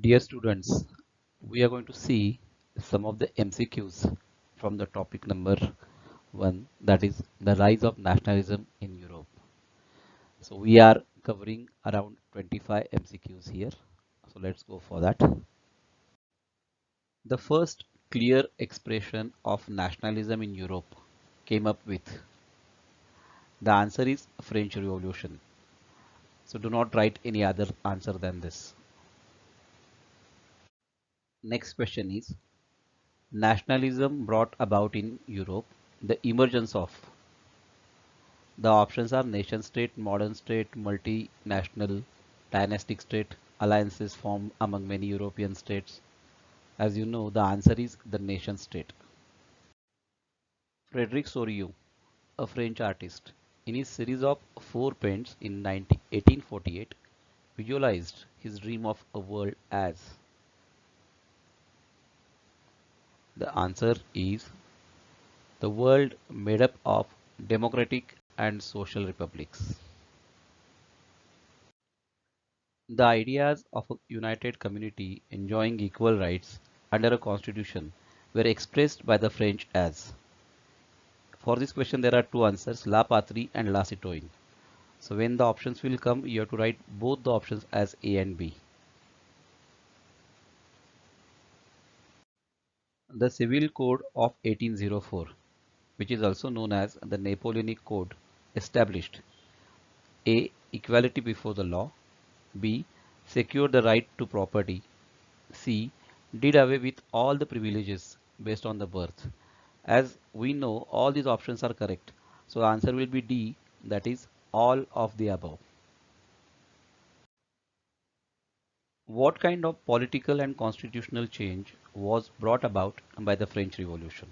Dear students, we are going to see some of the MCQs from the topic number 1, that is the rise of nationalism in Europe. So we are covering around 25 MCQs here. So let's go for that. The first clear expression of nationalism in Europe came up with. The answer is French Revolution. So do not write any other answer than this. Next question is, nationalism brought about in Europe the emergence of. The options are nation state, modern state, multinational, dynastic state, alliances formed among many European states. As you know, the answer is the nation state. Frédéric Soriot, a French artist, in his series of four paints in 1848, visualized his dream of a world as. The answer is the world made up of democratic and social republics. The ideas of a united community enjoying equal rights under a constitution were expressed by the French as. For this question, there are two answers, La Patrie and La Citoyenne. So when the options will come, you have to write both the options as A and B. The Civil Code of 1804, which is also known as the Napoleonic Code, established A. Equality before the law, B. Secured the right to property, C. Did away with all the privileges based on the birth. As we know, all these options are correct. So the answer will be D, that is all of the above. What kind of political and constitutional change was brought about by the French Revolution?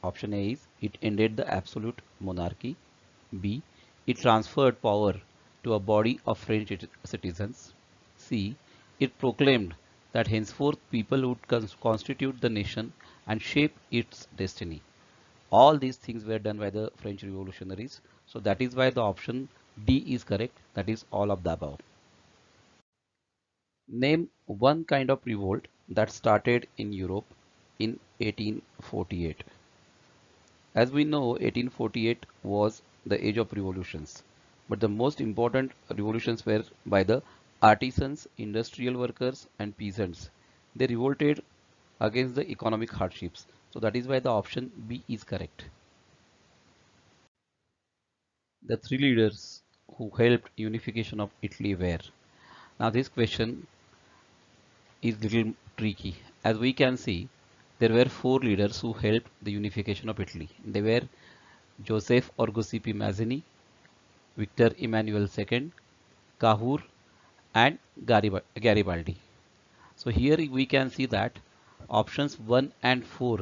Option A is it ended the absolute monarchy. B. It transferred power to a body of French citizens. C. It proclaimed that henceforth people would constitute the nation and shape its destiny. All these things were done by the French revolutionaries. So that is why the option D is correct. That is all of the above. Name one kind of revolt that started in Europe in 1848. As we know, 1848 was the age of revolutions, but the most important revolutions were by the artisans, industrial workers, and peasants. They revolted against the economic hardships. So that is why the option B is correct. The three leaders who helped unification of Italy were. Now this question is little tricky. As we can see, there were four leaders who helped the unification of Italy. They were Joseph or Giuseppe Mazzini, Victor Emmanuel II, Cavour, and Garibaldi. So here we can see that options 1 and 4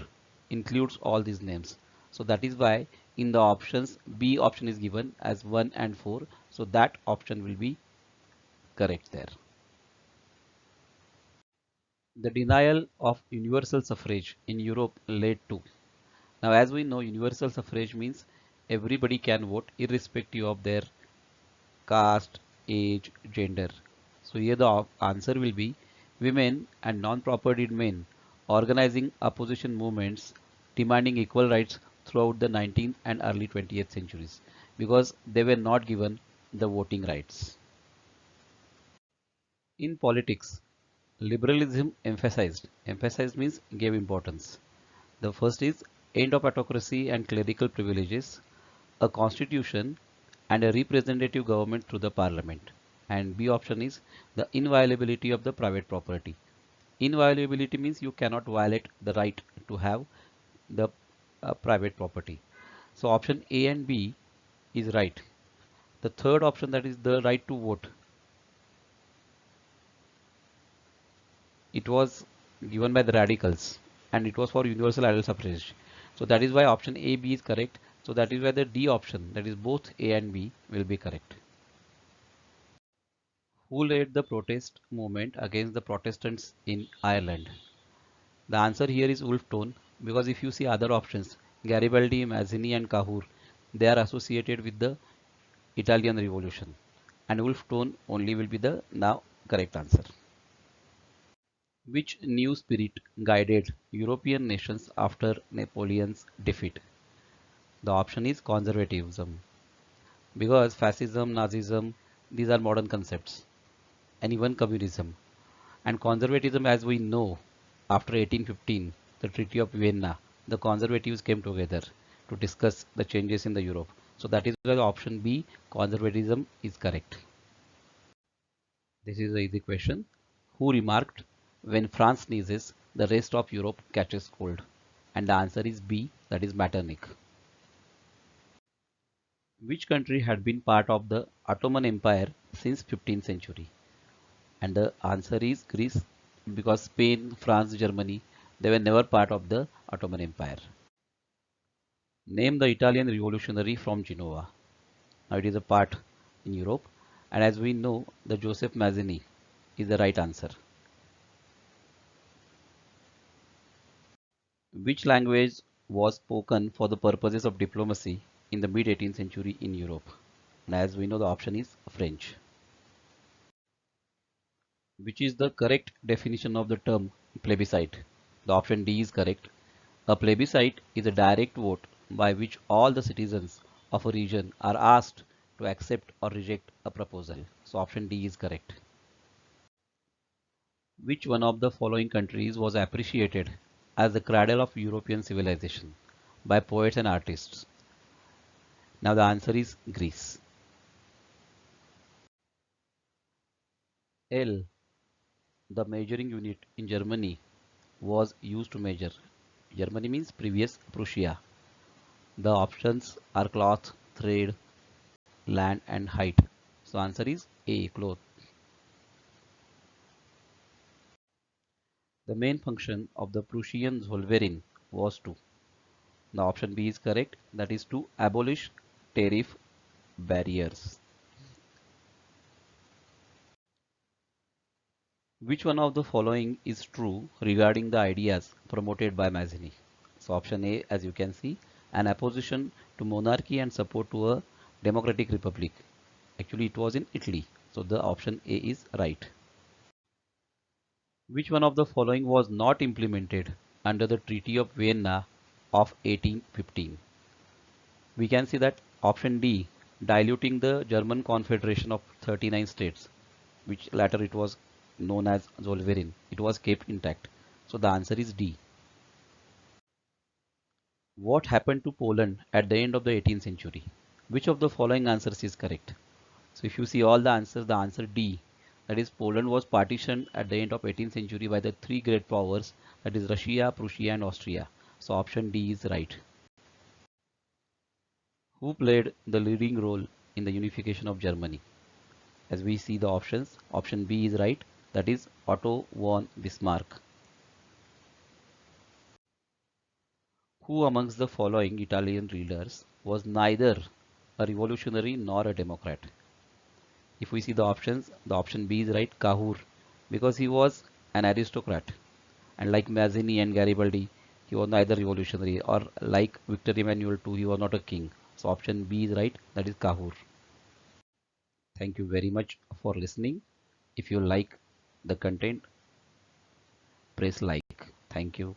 includes all these names. So that is why in the options B option is given as 1 and 4. So that option will be correct there. The denial of universal suffrage in Europe led to. Now as we know, universal suffrage means everybody can vote irrespective of their caste, age, gender. So here the answer will be women and non-propertied men organizing opposition movements demanding equal rights throughout the 19th and early 20th centuries because they were not given the voting rights. In politics, liberalism emphasized means gave importance. The first is end of autocracy and clerical privileges, a constitution and a representative government through the parliament. And B option is the inviolability of the private property. Inviolability means you cannot violate the right to have the private property. So option A and B is right. The third option, that is the right to vote, it was given by the radicals and it was for universal adult suffrage. So that is why option A, B is correct. So that is why the D option, that is both A and B, will be correct. Who led the protest movement against the Protestants in Ireland? The answer here is Wolfe Tone, because if you see other options, Garibaldi, Mazzini and Cavour, they are associated with the Italian Revolution, and Wolfe Tone only will be the now correct answer. Which new spirit guided European nations after Napoleon's defeat? The option is conservatism. Because fascism, Nazism, these are modern concepts, and even communism. And conservatism, as we know, after 1815, the Treaty of Vienna, the conservatives came together to discuss the changes in the Europe. So that is why the option B, conservatism, is correct. This is an easy question. Who remarked, when France sneezes, the rest of Europe catches cold? And the answer is B, that is Metternich. Which country had been part of the Ottoman Empire since 15th century? And the answer is Greece, because Spain, France, Germany, they were never part of the Ottoman Empire. Name the Italian revolutionary from Genoa. Now it is a part in Europe, and as we know, the Joseph Mazzini is the right answer. Which language was spoken for the purposes of diplomacy in the mid 18th century in Europe? And as we know, the option is French. Which is the correct definition of the term plebiscite? The option D is correct. A plebiscite is a direct vote by which all the citizens of a region are asked to accept or reject a proposal. So option D is correct. Which one of the following countries was appreciated as the cradle of European civilization by poets and artists? Now the answer is Greece. L, the measuring unit in Germany, was used to measure. Germany means previous Prussia. The options are cloth, thread, land and height. So answer is A, cloth. The main function of the Prussian Zollverein was to. The option B is correct. That is to abolish tariff barriers. Which one of the following is true regarding the ideas promoted by Mazzini? So option A, as you can see, an opposition to monarchy and support to a democratic republic. Actually, it was in Italy. So the option A is right. Which one of the following was not implemented under the Treaty of Vienna of 1815? We can see that option D, diluting the German Confederation of 39 states, which later it was known as Zollverein. It was kept intact. So the answer is D. What happened to Poland at the end of the 18th century? Which of the following answers is correct? So if you see all the answers, the answer D, that is Poland was partitioned at the end of 18th century by the three great powers, that is Russia, Prussia and Austria. So option D is right. Who played the leading role in the unification of Germany? As we see the options, option B is right, that is Otto von Bismarck. Who amongst the following Italian leaders was neither a revolutionary nor a democrat? If we see the options, the option B is right, Cavour, because he was an aristocrat, and like Mazzini and Garibaldi, he was neither revolutionary, or like Victor Emmanuel too, he was not a king. So option B is right, that is Cavour. Thank you very much for listening. If you like the content, press like. Thank you.